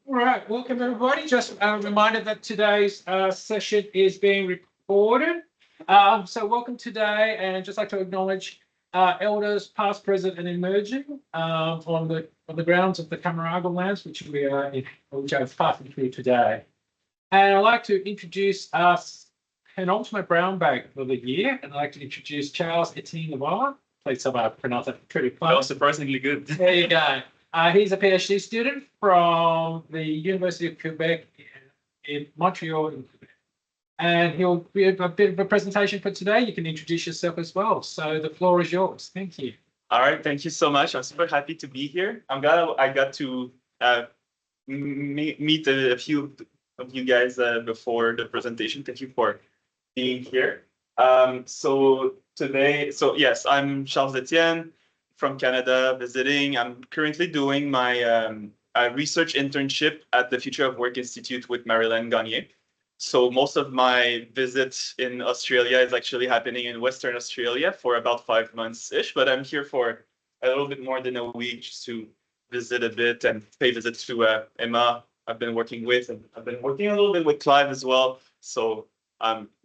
All right, welcome everybody. Just a reminder that today's session is being recorded. So welcome today, and just like to acknowledge elders, past, present, and emerging on the grounds of the Camaraga lands, which we are in, which are passing through today. And I'd like to introduce us penultimate brown bag for the year, and I'd like to introduce Charles Étienne Lavoie. Please tell me I pronounced that pretty close. That was surprisingly good. There you go. He's a PhD student from the University of Quebec in Montreal, and he'll be a bit of a presentation for today. You can introduce yourself as well. So the floor is yours. Thank you. All right, thank you so much. I'm super happy to be here. I'm glad I got to meet a few of you guys before the presentation. Thank you for being here. So yes, I'm Charles Étienne from Canada visiting. I'm currently doing my research internship at the Future of Work Institute with Marilyn Gagné. So most of my visits in Australia is actually happening in Western Australia for about 5 months-ish, but I'm here for a little bit more than a week just to visit a bit and pay visits to Emma I've been working with, and I've been working a little bit with Clive as well. So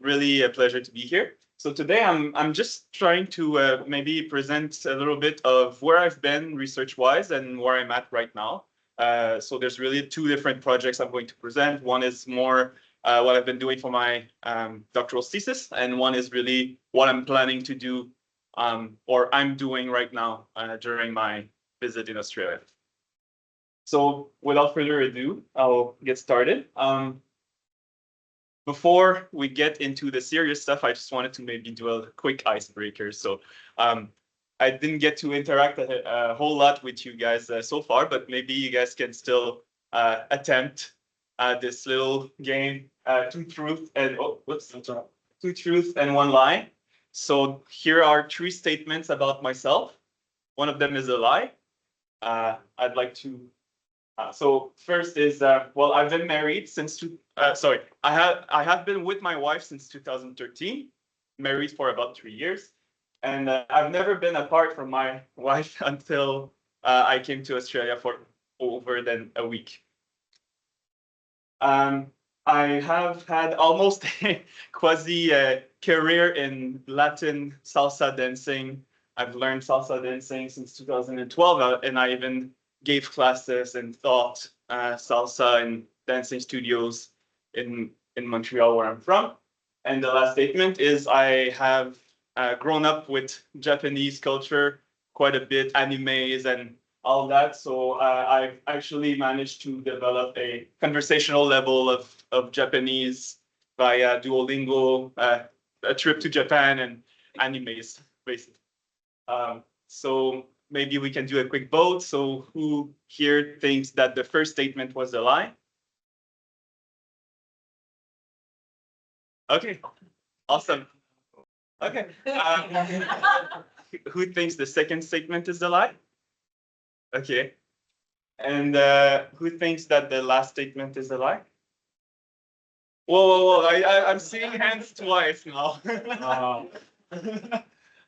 really a pleasure to be here. So today I'm just trying to maybe present a little bit of where I've been research-wise and where I'm at right now. So there's really two different projects I'm going to present. One is more what I've been doing for my doctoral thesis, and one is really what I'm planning to do or I'm doing right now during my visit in Australia. So without further ado, I'll get started. Before we get into the serious stuff, I just wanted to maybe do a quick icebreaker. So I didn't get to interact a whole lot with you guys so far, but maybe you guys can still attempt this little game, two truth and one lie. So here are 3 statements about myself. One of them is a lie. I'd like to. So first is well, I've been married since I have been with my wife since 2013, married for about 3 years, and I've never been apart from my wife until I came to Australia for over than a week. I have had almost a quasi career in Latin salsa dancing. I've learned salsa dancing since 2012, and I even gave classes and taught salsa in dancing studios in Montreal, where I'm from. And the last statement is I have grown up with Japanese culture quite a bit, animes and all that. So I've actually managed to develop a conversational level of Japanese via Duolingo, a trip to Japan, and animes, basically. So maybe we can do a quick vote. So who here thinks that the first statement was a lie? Okay, awesome. Okay. Who thinks the second statement is a lie? Okay. And who thinks that the last statement is a lie? Whoa. I'm seeing hands twice now.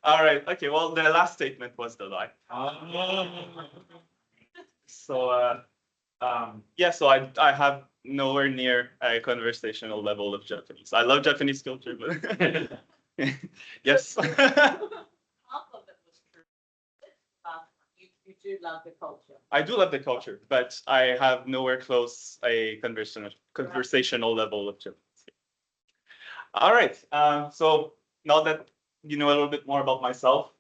All right. Okay. Well, the last statement was the lie. So yeah. So I have nowhere near a conversational level of Japanese. I love Japanese culture, but yes. Half of it was true. You do love the culture. I do love the culture, but I have nowhere close a conversational level of Japanese. All right. So now that you know a little bit more about myself,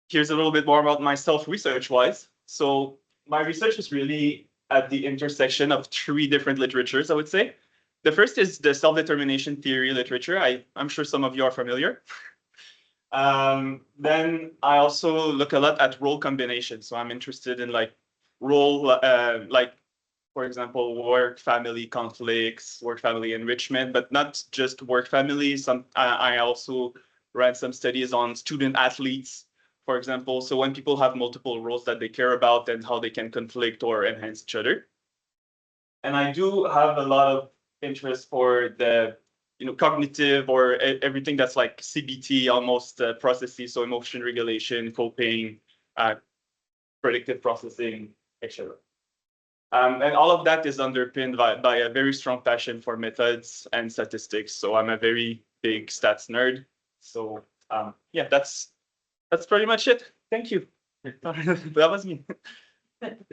here's a little bit more about myself research-wise. So my research is really at the intersection of 3 different literatures, I would say. The first is the self-determination theory literature. I'm sure some of you are familiar. Then I also look a lot at role combinations. So I'm interested in like role, like, for example, work-family conflicts, work-family enrichment, but not just work-family. I also ran some studies on student athletes, for example. So when people have multiple roles that they care about and how they can conflict or enhance each other. And I do have a lot of interest for the cognitive or everything that's like CBT almost processes, so emotion regulation, coping, predictive processing, etc. And all of that is underpinned by a very strong passion for methods and statistics. So I'm a very big stats nerd. So yeah, that's pretty much it. Thank you. That was me.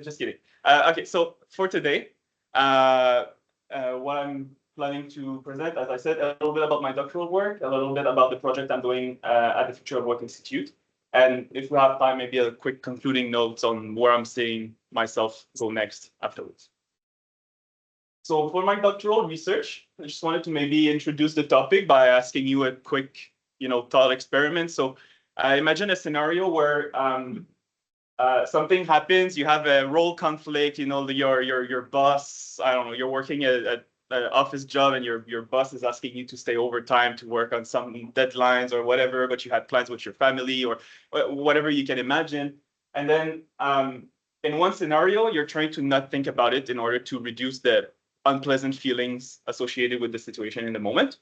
Just kidding. Okay, so for today, what I'm planning to present, as I said, a little bit about my doctoral work, a little bit about the project I'm doing at the Future of Work Institute. And if we have time, maybe a quick concluding notes on where I'm seeing myself go next afterwards. So for my doctoral research, I just wanted to maybe introduce the topic by asking you a quick, thought experiment. So imagine a scenario where something happens, you have a role conflict, your boss, I don't know, you're working at an office job and your boss is asking you to stay overtime to work on some deadlines or whatever, but you had plans with your family or whatever you can imagine. And then in one scenario, you're trying to not think about it in order to reduce the unpleasant feelings associated with the situation in the moment.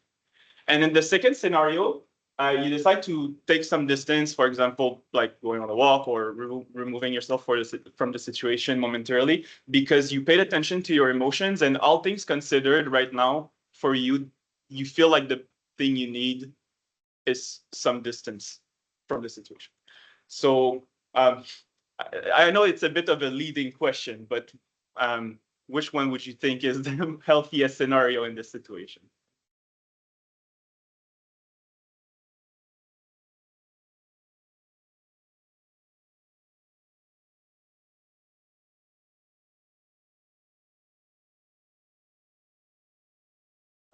And in the second scenario, you decide to take some distance, for example, like going on a walk or removing yourself from the situation momentarily, because you paid attention to your emotions, and all things considered right now for you, you feel like the thing you need is some distance from the situation. So I know it's a bit of a leading question, but which one would you think is the healthiest scenario in this situation?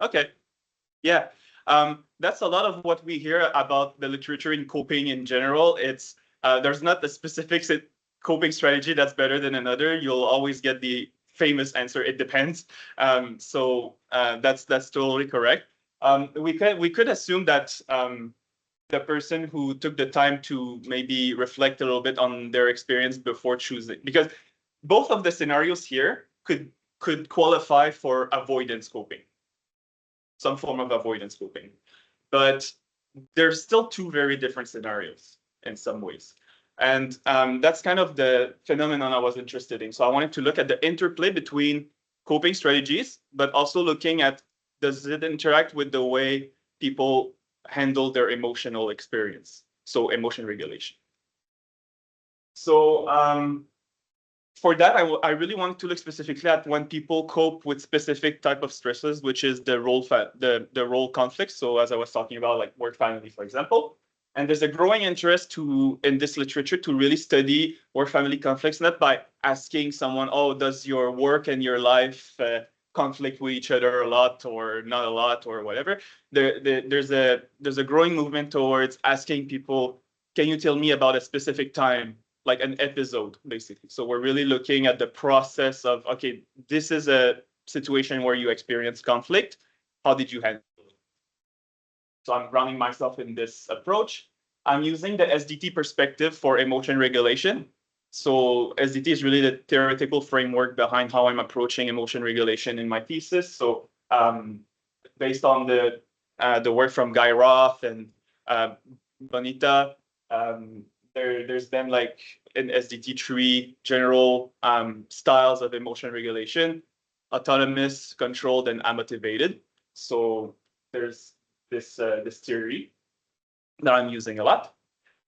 Okay, yeah, that's a lot of what we hear about the literature in coping in general. It's there's not a specific coping strategy that's better than another. You'll always get the famous answer, it depends. So that's totally correct. We could assume that the person who took the time to maybe reflect a little bit on their experience before choosing, because both of the scenarios here could qualify for avoidance coping, some form of avoidance coping. But there's still two very different scenarios in some ways. And that's kind of the phenomenon I was interested in. So I wanted to look at the interplay between coping strategies, but also looking at, does it interact with the way people handle their emotional experience? So emotion regulation. So for that, I really wanted to look specifically at when people cope with specific type of stresses, which is the role conflicts. So as I was talking about, like work family, for example. And there's a growing interest in this literature to really study work family conflicts, not by asking someone, oh, does your work and your life conflict with each other a lot or not a lot or whatever. There's a growing movement towards asking people, can you tell me about a specific time, like an episode, basically. So we're really looking at the process of, okay, this is a situation where you experience conflict. How did you handle it? So I'm grounding myself in this approach. I'm using the SDT perspective for emotion regulation. So SDT is really the theoretical framework behind how I'm approaching emotion regulation in my thesis. So based on the work from Guy Roth and Bonita, there's been like an SDT tree general styles of emotion regulation: autonomous, controlled, and amotivated. So there's this theory that I'm using a lot.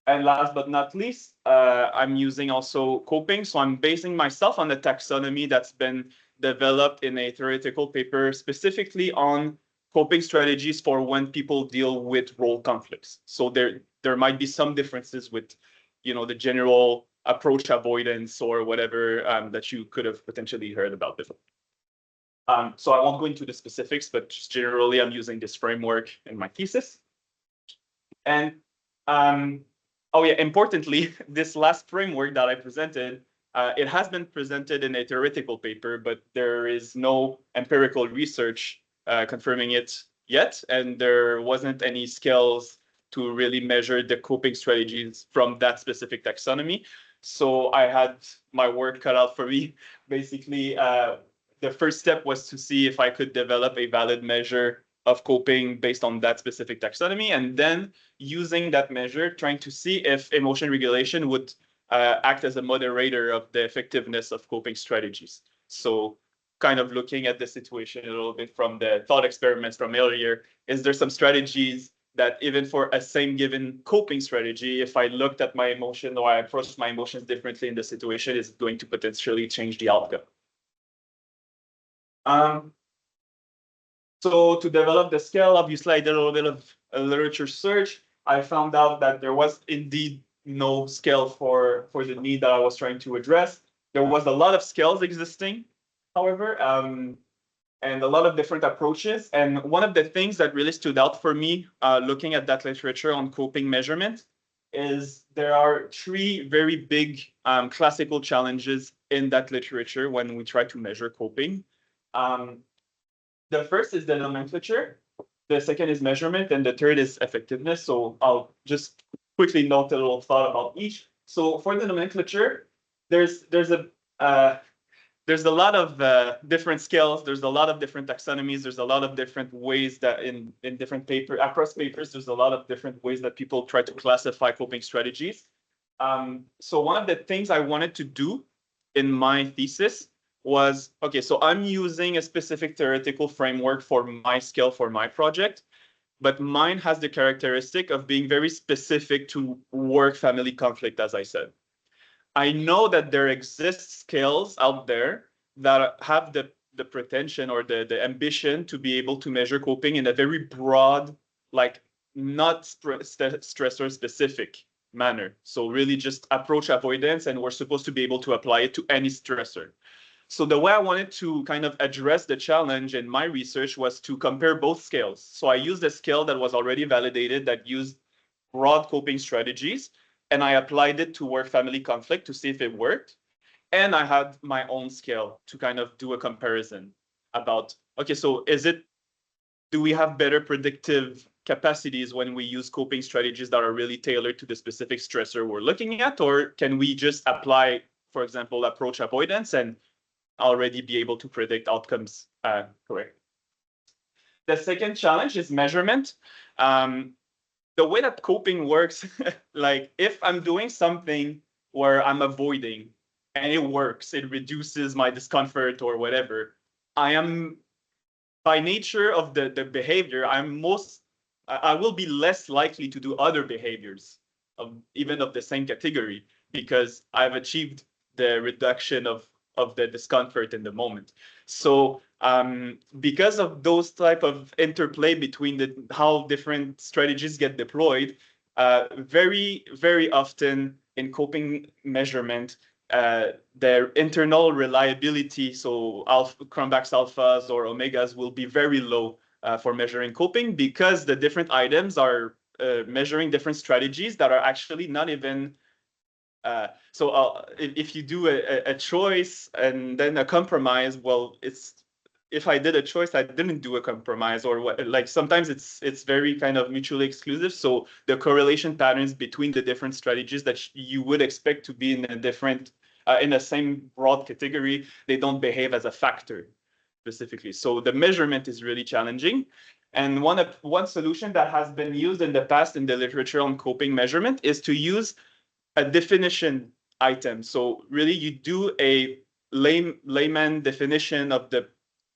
And last but not least, I'm using also coping. So I'm basing myself on the taxonomy that's been developed in a theoretical paper specifically on coping strategies for when people deal with role conflicts. So there might be some differences with, the general approach avoidance or whatever that you could have potentially heard about before. So I won't go into the specifics, but just generally, I'm using this framework in my thesis. And oh yeah, importantly, this last framework that I presented, it has been presented in a theoretical paper, but there is no empirical research confirming it yet, and there wasn't any scales to really measure the coping strategies from that specific taxonomy. So I had my work cut out for me. Basically, the first step was to see if I could develop a valid measure of coping based on that specific taxonomy, and then using that measure, trying to see if emotion regulation would act as a moderator of the effectiveness of coping strategies. So kind of looking at the situation a little bit from the thought experiments from earlier, is there some strategies that even for a same given coping strategy, if I looked at my emotion or I approached my emotions differently in the situation, is going to potentially change the outcome. So to develop the scale, obviously I did a little bit of a literature search. I found out that there was indeed no scale for the need that I was trying to address. There was a lot of scales existing, however, and a lot of different approaches. And one of the things that really stood out for me looking at that literature on coping measurement is there are three very big classical challenges in that literature when we try to measure coping. The first is the nomenclature, the second is measurement, and the third is effectiveness. So I'll just quickly note a little thought about each. So for the nomenclature, there's a lot of different scales. There's a lot of different taxonomies. There's a lot of different ways that in different across papers, there's a lot of different ways that people try to classify coping strategies. So one of the things I wanted to do in my thesis was, okay, so I'm using a specific theoretical framework for my scale for my project, but mine has the characteristic of being very specific to work-family conflict, as I said. I know that there exist scales out there that have the pretension or the ambition to be able to measure coping in a very broad, like not stressor specific manner. So really just approach avoidance, and we're supposed to be able to apply it to any stressor. So the way I wanted to kind of address the challenge in my research was to compare both scales. So I used a scale that was already validated that used broad coping strategies, and I applied it to work-family conflict to see if it worked. And I had my own scale to kind of do a comparison about, okay, so do we have better predictive capacities when we use coping strategies that are really tailored to the specific stressor we're looking at, or can we just apply, for example, approach avoidance and already be able to predict outcomes correctly? The second challenge is measurement. The way that coping works, like if I'm doing something where I'm avoiding and it works, it reduces my discomfort or whatever, I am, by nature of the behavior, I will be less likely to do other behaviors even of the same category, because I've achieved the reduction of the discomfort in the moment. So because of those type of interplay between how different strategies get deployed, very, very often in coping measurement, their internal reliability, so Cronbach's alphas or omegas, will be very low for measuring coping, because the different items are measuring different strategies that are actually not even if you do a choice and then a compromise, well, if I did a choice, I didn't do a compromise, or what, like sometimes it's very kind of mutually exclusive. So the correlation patterns between the different strategies that you would expect to be in a different, in the same broad category, they don't behave as a factor specifically. So the measurement is really challenging. And one solution that has been used in the past in the literature on coping measurement is to use a definition item. So really you do a layman definition of the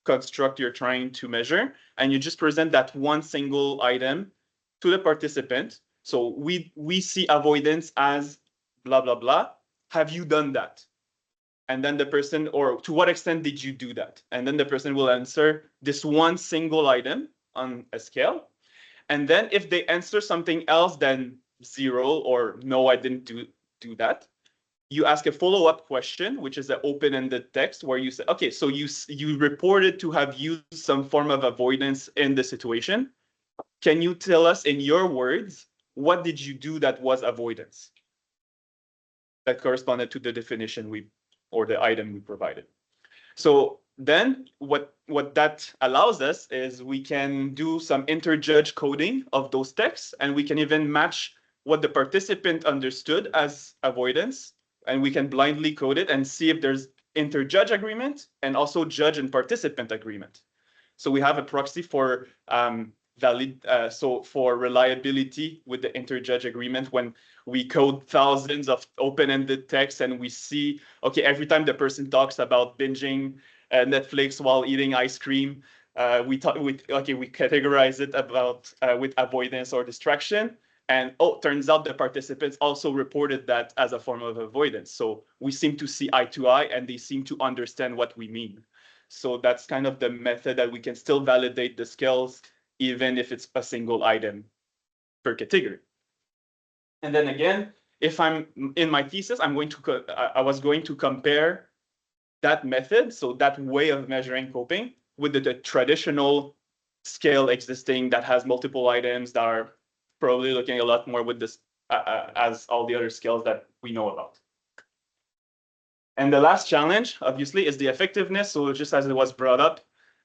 construct you're trying to measure, and you just present that one single item to the participant. So we see avoidance as blah, blah, blah. Have you done that? And then the person, or to what extent did you do that? And then the person will answer this one single item on a scale. And then if they answer something else than 0 or no, I didn't do that, you ask a follow-up question, which is an open-ended text where you say, okay, so you reported to have used some form of avoidance in the situation. Can you tell us in your words, what did you do that was avoidance that corresponded to the definition or the item we provided? So then what that allows us is we can do some interjudge coding of those texts, and we can even match what the participant understood as avoidance, and we can blindly code it and see if there's interjudge agreement and also judge and participant agreement. So we have a proxy for for reliability with the interjudge agreement when we code thousands of open-ended texts and we see, okay, every time the person talks about binging Netflix while eating ice cream, we categorize it about with avoidance or distraction. And turns out the participants also reported that as a form of avoidance. So we seem to see eye to eye and they seem to understand what we mean. So that's kind of the method that we can still validate the skills, even if it's a single item per category. And then again, if I'm in my thesis, I was going to compare that method, so that way of measuring coping, with the traditional scale existing that has multiple items that are probably looking a lot more with this as all the other scales that we know about. And the last challenge, obviously, is the effectiveness. So just as it was brought up,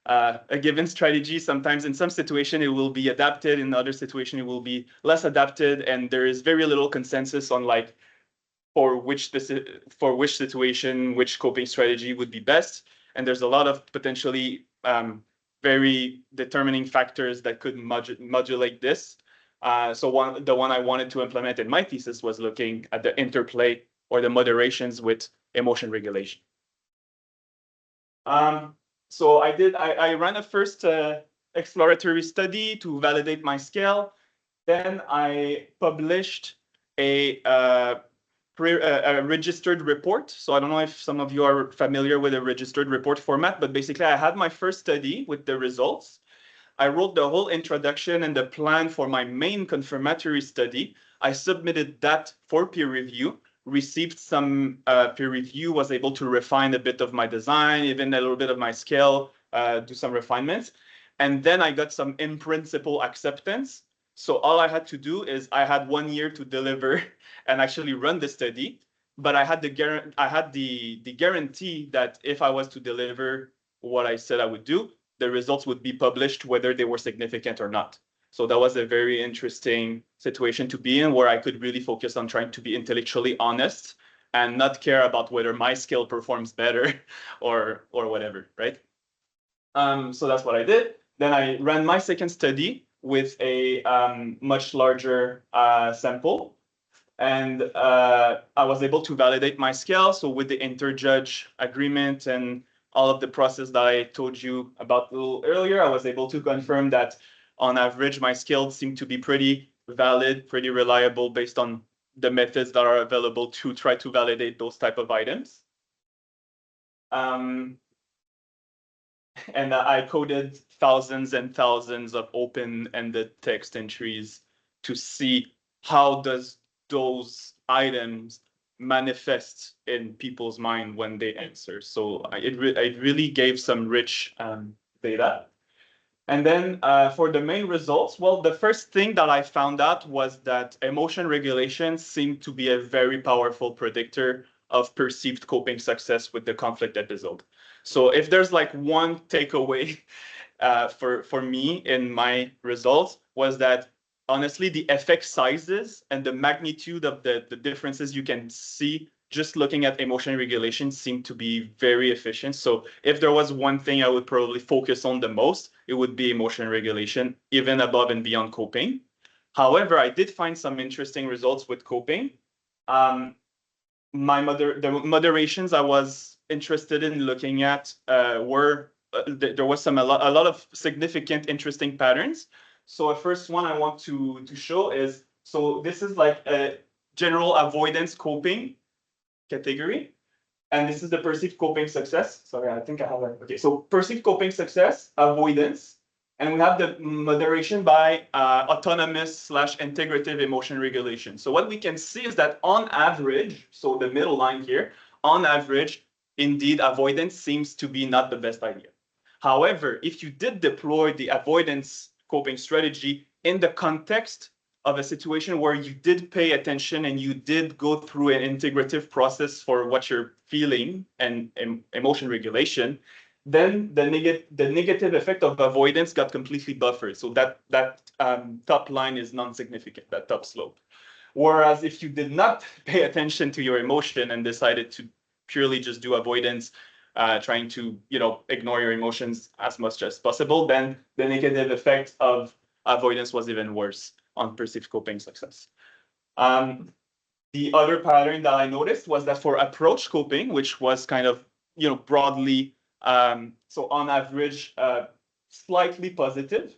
a given strategy, sometimes in some situation, it will be adapted. In other situation, it will be less adapted. And there is very little consensus on like for which situation, which coping strategy would be best. And there's a lot of potentially very determining factors that could modulate this. So the one I wanted to implement in my thesis was looking at the interplay or the moderations with emotion regulation. So I ran a first exploratory study to validate my scale. Then I published a registered report. So I don't know if some of you are familiar with a registered report format, but basically I had my first study with the results. I wrote the whole introduction and the plan for my main confirmatory study. I submitted that for peer review, received some peer review, was able to refine a bit of my design, even a little bit of my scale, do some refinements. And then I got some in principle acceptance. So all I had to do is I had 1 year to deliver and actually run the study. But I had the guarantee that if I was to deliver what I said I would do, the results would be published whether they were significant or not. So that was a very interesting situation to be in, where I could really focus on trying to be intellectually honest and not care about whether my skill performs better or whatever, right? So that's what I did. Then I ran my second study with a much larger sample. And I was able to validate my scale. So with the interjudge agreement and all of the process that I told you about a little earlier, I was able to confirm that on average, my skills seem to be pretty valid, pretty reliable based on the methods that are available to try to validate those type of items. And I coded thousands and thousands of open-ended text entries to see how does those items manifest in people's mind when they answer. So it really gave some rich data. And then for the main results, well, the first thing that I found out was that emotion regulation seemed to be a very powerful predictor of perceived coping success with the conflict episode. So if there's like one takeaway for me in my results, was that honestly, the effect sizes and the magnitude of the differences you can see just looking at emotion regulation seem to be very efficient. So if there was one thing I would probably focus on the most, it would be emotion regulation, even above and beyond coping. However, I did find some interesting results with coping. The moderations I was interested in looking at were there was a lot of significant interesting patterns. So a first one I want to show is, so this is like a general avoidance coping category. And this is the perceived coping success. Sorry, I think I have it. Okay, so perceived coping success, avoidance. And we have the moderation by autonomous/integrative emotion regulation. So what we can see is that on average, so the middle line here, on average, indeed, avoidance seems to be not the best idea. However, if you did deploy the avoidance coping strategy in the context of a situation where you did pay attention and you did go through an integrative process for what you're feeling and emotion regulation, then the negative effect of avoidance got completely buffered. So that top line is non-significant, that top slope. Whereas if you did not pay attention to your emotion and decided to purely just do avoidance, trying to, ignore your emotions as much as possible, then the negative effect of avoidance was even worse on perceived coping success. The other pattern that I noticed was that for approach coping, which was kind of, broadly, so on average, slightly positive,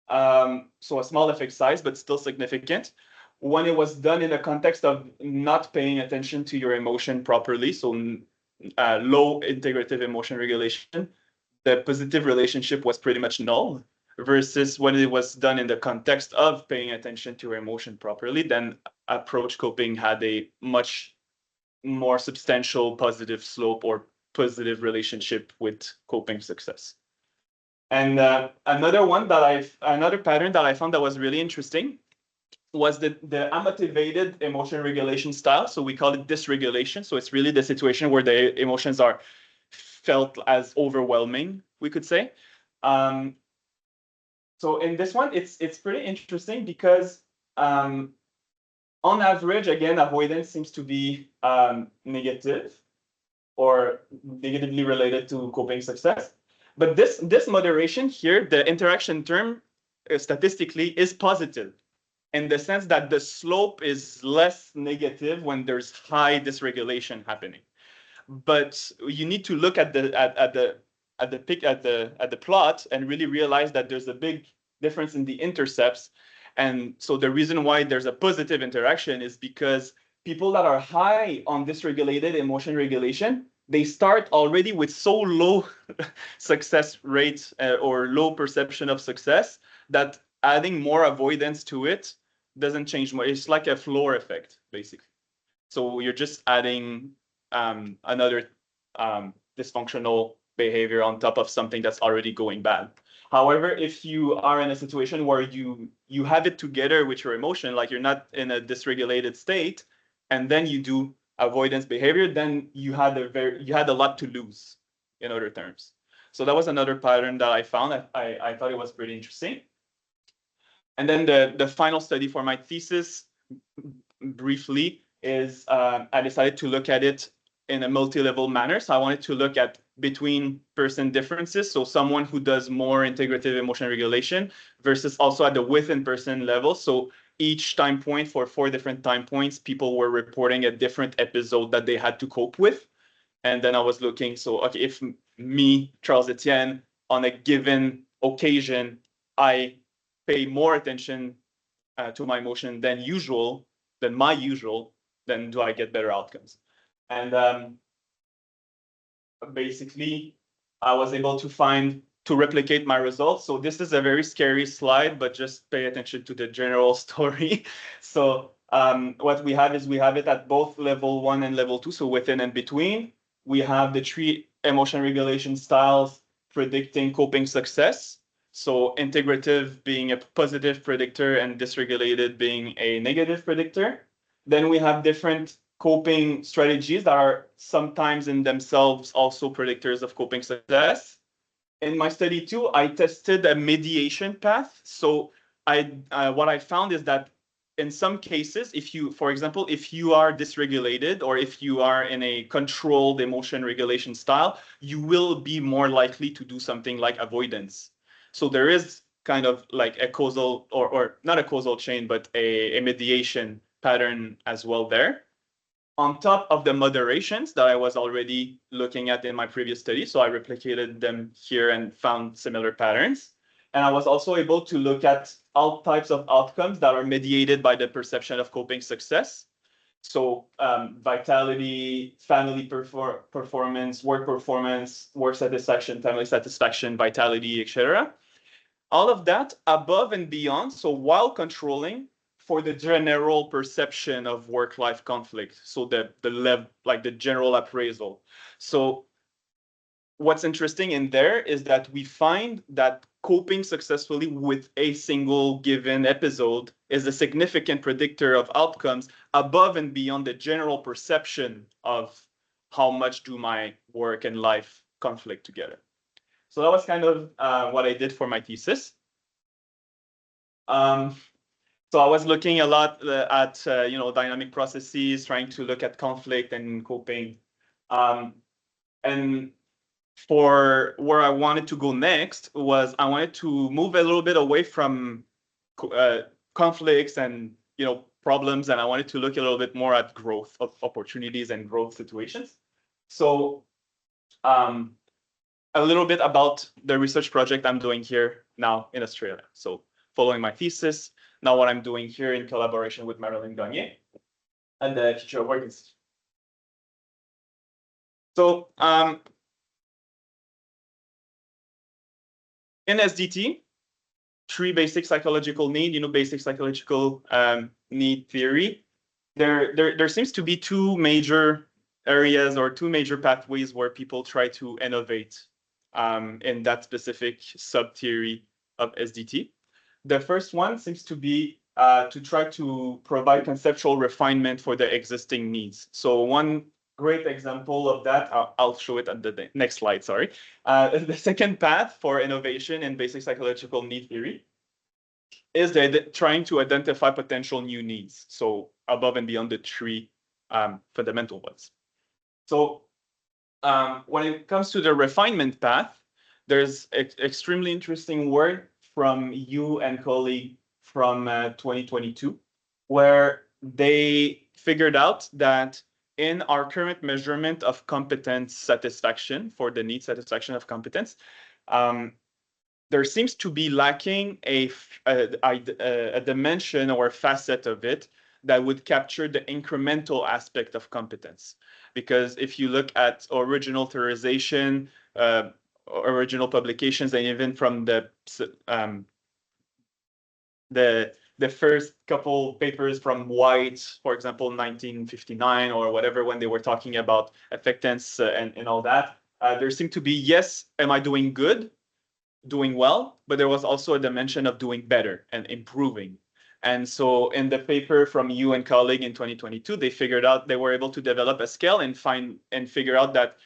so a small effect size, but still significant. When it was done in the context of not paying attention to your emotion properly, so low integrative emotion regulation, the positive relationship was pretty much null, versus when it was done in the context of paying attention to your emotion properly, then approach coping had a much more substantial positive slope or positive relationship with coping success. And another pattern that I found that was really interesting was the unmotivated emotion regulation style. So we call it dysregulation. So it's really the situation where the emotions are felt as overwhelming, we could say. So in this one, it's pretty interesting because on average, again, avoidance seems to be negative or negatively related to coping success. But this moderation here, the interaction term statistically is positive, in the sense that the slope is less negative when there's high dysregulation happening. But you need to look at the plot and really realize that there's a big difference in the intercepts. And so the reason why there's a positive interaction is because people that are high on dysregulated emotion regulation, they start already with so low success rates or low perception of success that adding more avoidance to it doesn't change much. It's like a floor effect, basically. So you're just adding another dysfunctional behavior on top of something that's already going bad. However, if you are in a situation where you have it together with your emotion, like you're not in a dysregulated state, and then you do avoidance behavior, then you had a lot to lose, in other terms. So that was another pattern that I found. I thought it was pretty interesting. And then the final study for my thesis, briefly, is I decided to look at it in a multi-level manner. So I wanted to look at between person differences. So someone who does more integrative emotion regulation versus also at the within person level. So each time point for 4 different time points, people were reporting a different episode that they had to cope with. And then I was looking, so, okay, if me, Charles Étienne, on a given occasion, I pay more attention to my emotion than my usual, then do I get better outcomes? And basically, I was able to replicate my results. So this is a very scary slide, but just pay attention to the general story. So what we have it at both level 1 and level 2, so within and between. We have the 3 emotion regulation styles predicting coping success. So integrative being a positive predictor and dysregulated being a negative predictor. Then we have different coping strategies that are sometimes in themselves also predictors of coping success. In my study too, I tested a mediation path. So what I found is that in some cases, for example, if you are dysregulated or if you are in a controlled emotion regulation style, you will be more likely to do something like avoidance. So there is kind of like a causal or not a causal chain, but a mediation pattern as well there. On top of the moderations that I was already looking at in my previous study. So I replicated them here and found similar patterns. And I was also able to look at all types of outcomes that are mediated by the perception of coping success. So vitality, family performance, work satisfaction, family satisfaction, vitality, etc. All of that above and beyond. So while controlling for the general perception of work-life conflict. So the level, like the general appraisal. So what's interesting in there is that we find that coping successfully with a single given episode is a significant predictor of outcomes above and beyond the general perception of how much do my work and life conflict together. So that was kind of what I did for my thesis. So I was looking a lot at dynamic processes, trying to look at conflict and coping. And for where I wanted to go next was I wanted to move a little bit away from conflicts and problems, and I wanted to look a little bit more at growth of opportunities and growth situations. So a little bit about the research project I'm doing here now in Australia. So following my thesis, now what I'm doing here in collaboration with Marilyn Gagné and the Future of Work Institute. So in SDT, three basic psychological need, basic psychological need theory. There seems to be two major areas or two major pathways where people try to innovate in that specific sub-theory of SDT. The first one seems to be to try to provide conceptual refinement for the existing needs. So one great example of that, I'll show it on the next slide, sorry. The second path for innovation in basic psychological need theory is trying to identify potential new needs. So above and beyond the three fundamental ones. So when it comes to the refinement path, there's extremely interesting work from you and colleague from 2022, where they figured out that in our current measurement of competence satisfaction for the need satisfaction of competence, there seems to be lacking a dimension or a facet of it that would capture the incremental aspect of competence. Because if you look at original theorization, original publications, and even from the first couple papers from White, for example, 1959 or whatever, when they were talking about affectance and all that, there seemed to be, yes, am I doing good? Doing well, but there was also a dimension of doing better and improving. And so in the paper from you and colleague in 2022, they were able to develop a scale and figure out that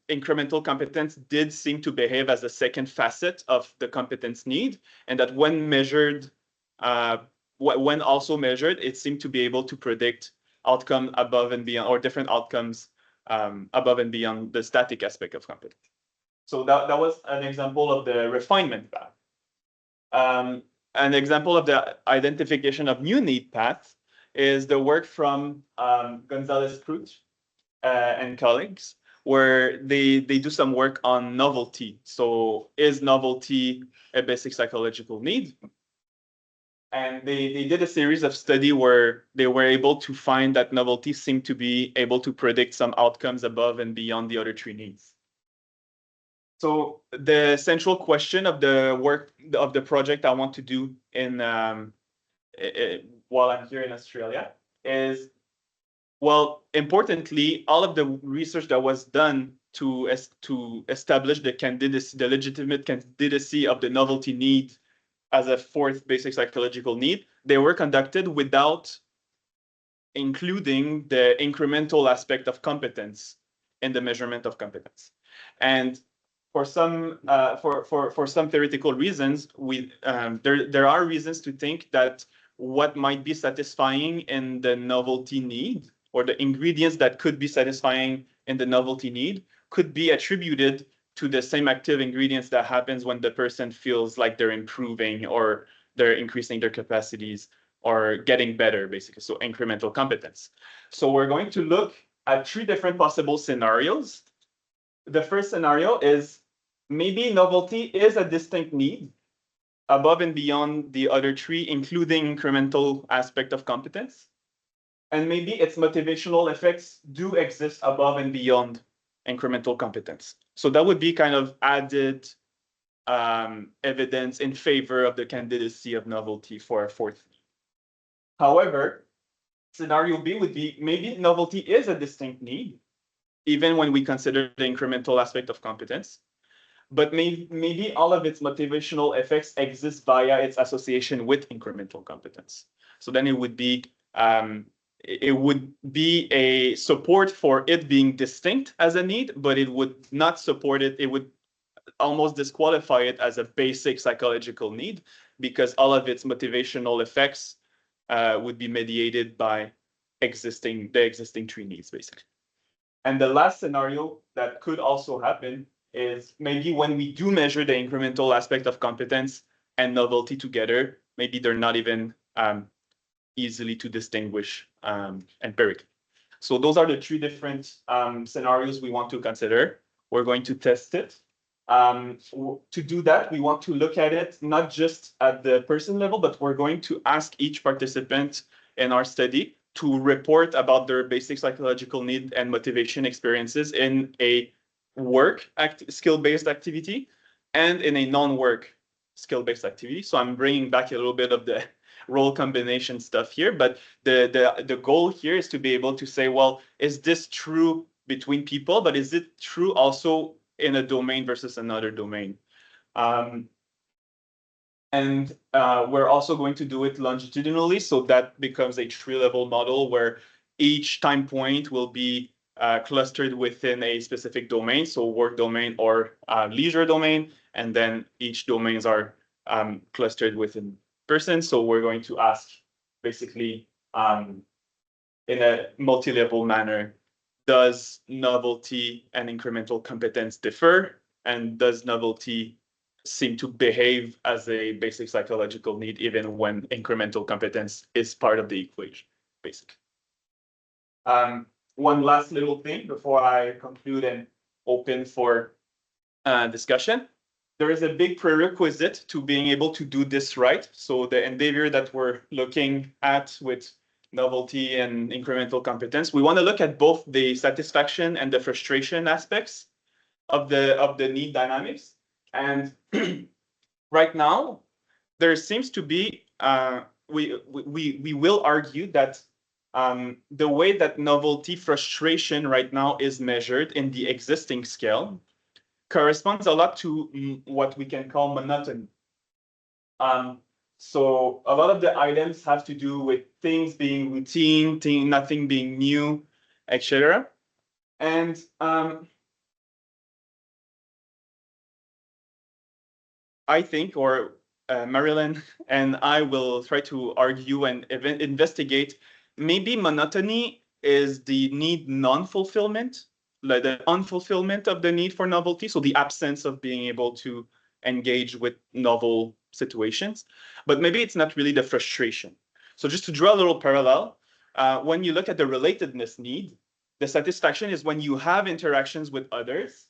incremental competence did seem to behave as a second facet of the competence need, and that when measured, when also measured, it seemed to be able to predict outcome above and beyond, or different outcomes above and beyond the static aspect of competence. So that was an example of the refinement path. An example of the identification of new need path is the work from Gonzalez-Cruz and colleagues, where they do some work on novelty. So is novelty a basic psychological need? And they did a series of studies where they were able to find that novelty seemed to be able to predict some outcomes above and beyond the other three needs. So the central question of the work of the project I want to do in while I'm here in Australia is, well, importantly, all of the research that was done to establish the legitimate candidacy of the novelty need as a fourth basic psychological need, they were conducted without including the incremental aspect of competence in the measurement of competence. And for some theoretical reasons, there are reasons to think that what might be satisfying in the novelty need, or the ingredients that could be satisfying in the novelty need, could be attributed to the same active ingredients that happens when the person feels like they're improving or they're increasing their capacities or getting better, basically. So incremental competence. So we're going to look at three different possible scenarios. The first scenario is maybe novelty is a distinct need above and beyond the other three, including incremental aspect of competence. And maybe its motivational effects do exist above and beyond incremental competence. So that would be kind of added evidence in favor of the candidacy of novelty for a fourth need. However, scenario B would be maybe novelty is a distinct need, even when we consider the incremental aspect of competence. But maybe all of its motivational effects exist via its association with incremental competence. So then it would be a support for it being distinct as a need, but it would not support it. It would almost disqualify it as a basic psychological need, because all of its motivational effects would be mediated by the existing three needs, basically. And the last scenario that could also happen is maybe when we do measure the incremental aspect of competence and novelty together, maybe they're not even easily to distinguish empirically. So those are the three different scenarios we want to consider. We're going to test it. To do that, we want to look at it not just at the person level, but we're going to ask each participant in our study to report about their basic psychological need and motivation experiences in a work skill-based activity and in a non-work skill-based activity. So I'm bringing back a little bit of the role combination stuff here, but the goal here is to be able to say, well, is this true between people, but is it true also in a domain versus another domain? And we're also going to do it longitudinally, so that becomes a tree-level model where each time point will be clustered within a specific domain, so work domain or leisure domain, and then each domains are clustered within person. So we're going to ask basically in a multi-level manner, does novelty and incremental competence differ? And does novelty seem to behave as a basic psychological need even when incremental competence is part of the equation, basically? One last little thing before I conclude and open for discussion. There is a big prerequisite to being able to do this right. So the endeavor that we're looking at with novelty and incremental competence, we want to look at both the satisfaction and the frustration aspects of the need dynamics. And right now, there seems to be, we will argue that the way that novelty frustration right now is measured in the existing scale corresponds a lot to what we can call monotony. So a lot of the items have to do with things being routine, nothing being new, etc. And I think, or Marilyn and I will try to argue and investigate, maybe monotony is the need non-fulfillment, like the unfulfillment of the need for novelty, so the absence of being able to engage with novel situations, but maybe it's not really the frustration. So just to draw a little parallel, when you look at the relatedness need, the satisfaction is when you have interactions with others.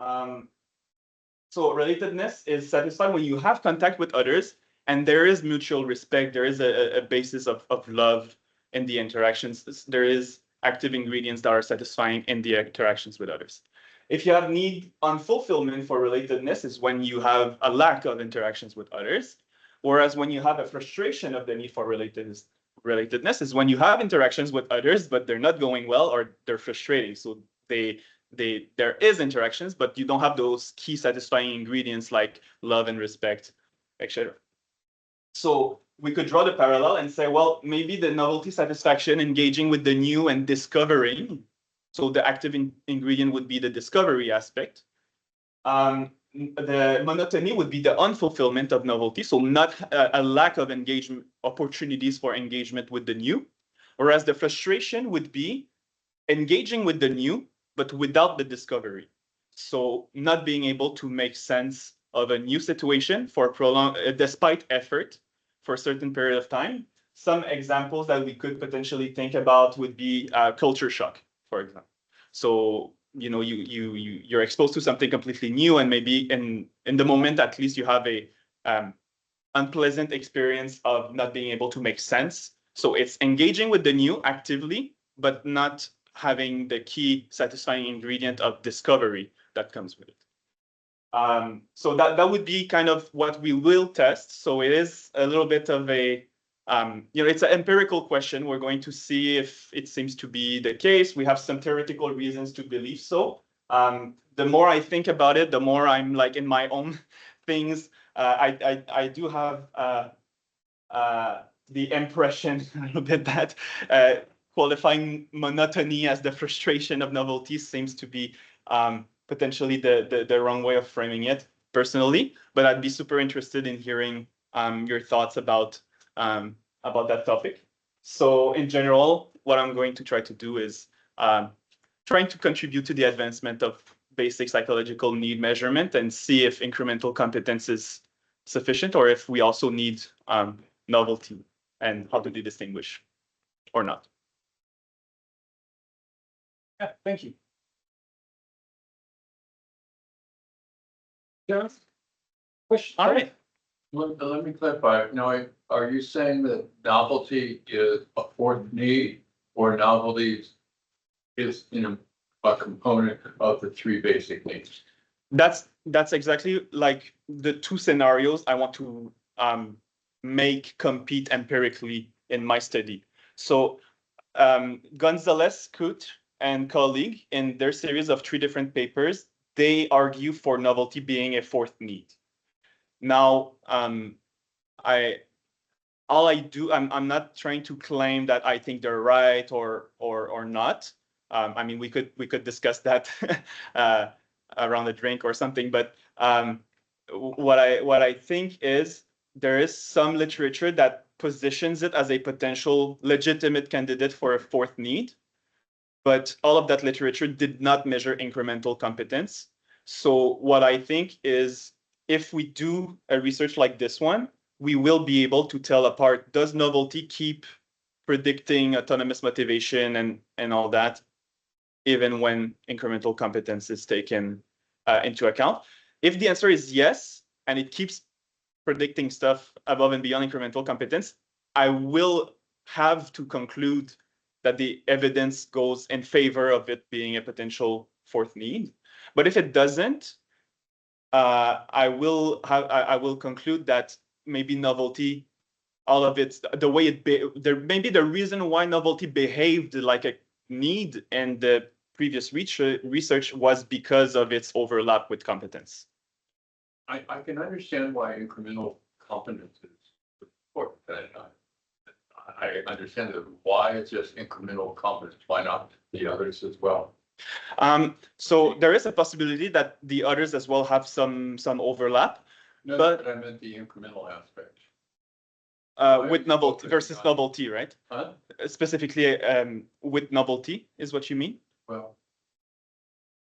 So relatedness is satisfied when you have contact with others and there is mutual respect, there is a basis of love in the interactions, there is active ingredients that are satisfying in the interactions with others. If you have need unfulfillment for relatedness is when you have a lack of interactions with others, whereas when you have a frustration of the need for relatedness is when you have interactions with others, but they're not going well or they're frustrating. So there is interactions, but you don't have those key satisfying ingredients like love and respect, etc. So we could draw the parallel and say, well, maybe the novelty satisfaction engaging with the new and discovering. So the active ingredient would be the discovery aspect. The monotony would be the unfulfillment of novelty. So not a lack of engagement, opportunities for engagement with the new. Whereas the frustration would be engaging with the new, but without the discovery. So not being able to make sense of a new situation for prolonged, despite effort for a certain period of time. Some examples that we could potentially think about would be culture shock, for example. So you're exposed to something completely new, and maybe in the moment at least you have a unpleasant experience of not being able to make sense. So it's engaging with the new actively, but not having the key satisfying ingredient of discovery that comes with it. So that would be kind of what we will test. So it is a little bit of a, it's an empirical question. We're going to see if it seems to be the case. We have some theoretical reasons to believe so. The more I think about it, the more I'm like in my own things. I do have the impression a little bit that qualifying monotony as the frustration of novelty seems to be potentially the wrong way of framing it personally, but I'd be super interested in hearing your thoughts about that topic. So in general, what I'm going to try to do is trying to contribute to the advancement of basic psychological need measurement and see if incremental competence is sufficient or if we also need novelty and how do they distinguish or not. Yeah, thank you. John? Question? All right. Let me clarify. Now, are you saying that novelty is a fourth need or novelty is a component of the three basic needs? That's exactly like the two scenarios I want to make compete empirically in my study. So Gonzalez, Kut, and colleague in their series of 3 different papers, they argue for novelty being a fourth need. Now, I'm not trying to claim that I think they're right or not. I mean, we could discuss that around a drink or something. But what I think is there is some literature that positions it as a potential legitimate candidate for a fourth need. But all of that literature did not measure incremental competence. So what I think is if we do a research like this one, we will be able to tell apart, does novelty keep predicting autonomous motivation and all that, even when incremental competence is taken into account? If the answer is yes, and it keeps predicting stuff above and beyond incremental competence, I will have to conclude that the evidence goes in favor of it being a potential fourth need. But if it doesn't, I will conclude that maybe novelty, all of it, the way maybe the reason why novelty behaved like a need in the previous research was because of its overlap with competence. I can understand why incremental competence is important. I understand that. Why it's just incremental competence? Why not the others as well? So there is a possibility that the others as well have some overlap. No, but I meant the incremental aspect. With novelty versus novelty, right? Huh? Specifically, with novelty is what you mean? Well,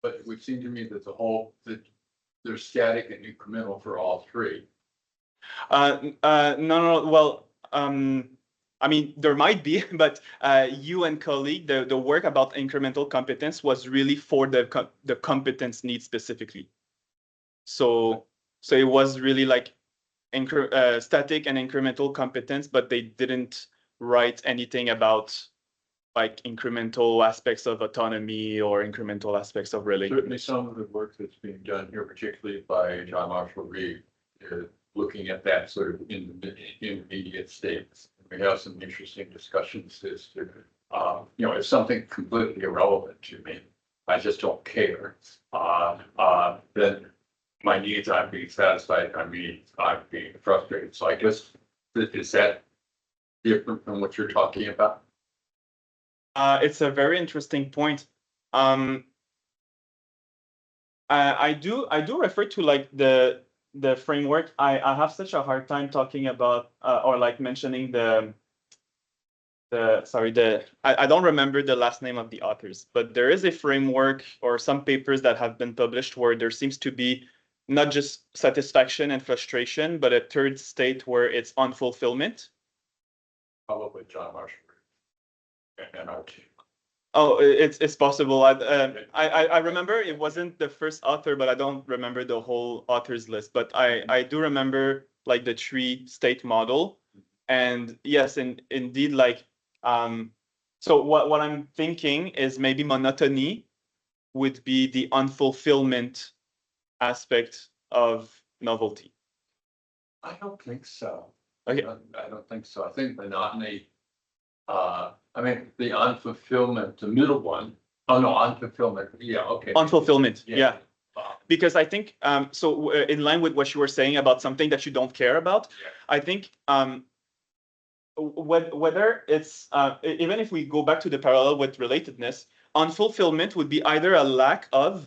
but it would seem to me that that they're static and incremental for all three. No. Well, I mean, there might be, but you and colleague, the work about incremental competence was really for the competence need specifically. So it was really like static and incremental competence, but they didn't write anything about like incremental aspects of autonomy or incremental aspects of relation. Certainly some of the work that's being done here, particularly by John Marshall Reed, is looking at that sort of intermediate states. We have some interesting discussions as to, if something completely irrelevant to me, I just don't care, then my needs aren't being satisfied, I'm being frustrated. So I guess, is that different from what you're talking about? It's a very interesting point. I do refer to like the framework. I have such a hard time talking about or like mentioning I don't remember the last name of the authors, but there is a framework or some papers that have been published where there seems to be not just satisfaction and frustration, but a third state where it's unfulfillment. Probably John Marshall and our team. Oh, it's possible. I remember it wasn't the first author, but I don't remember the whole authors list. But I do remember like the 3-state model, and yes, indeed, like so what I'm thinking is maybe monotony would be the unfulfillment aspect of novelty. I don't think so. Okay. I don't think so. I think monotony. The unfulfillment, the middle one. Oh no, unfulfillment. Yeah, okay. Unfulfillment, yeah. Wow. Because I think so in line with what you were saying about something that you don't care about, Yeah. I think whether it's even if we go back to the parallel with relatedness, unfulfillment would be either a lack of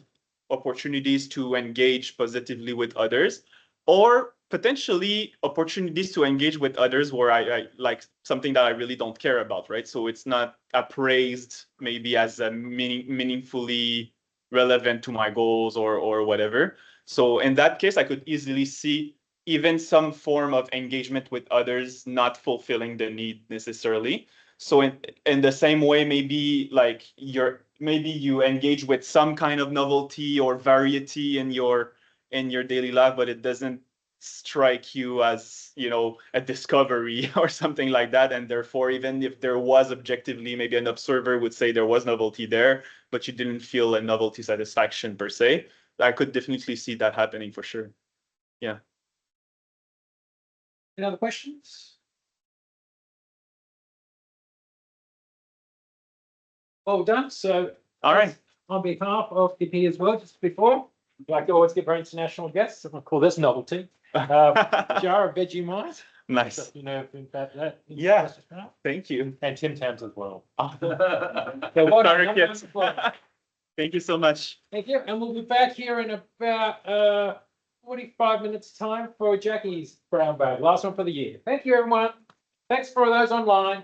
opportunities to engage positively with others, or potentially opportunities to engage with others where I like something that I really don't care about, right? So it's not appraised maybe as a meaningfully relevant to my goals or whatever. So in that case, I could easily see even some form of engagement with others not fulfilling the need necessarily. So in the same way, maybe like maybe you engage with some kind of novelty or variety in your daily life, but it doesn't strike you as, you know, a discovery or something like that. And therefore, even if there was objectively, maybe an observer would say there was novelty there, but you didn't feel a novelty satisfaction per se. I could definitely see that happening for sure. Yeah. Any other questions? Well done. So, All right. on behalf of DP as well, just before, we like to always give our international guests, I'm gonna call this novelty, jar of Vegemite. Nice. So, you know about that. Yeah. Thank you. And Tim Tams as well. So well sorry, done. kids. Thank you so much. Thank you. And we'll be back here in about 45 minutes time for Jackie's brown bag. Last one for the year. Thank you, everyone. Thanks for those online.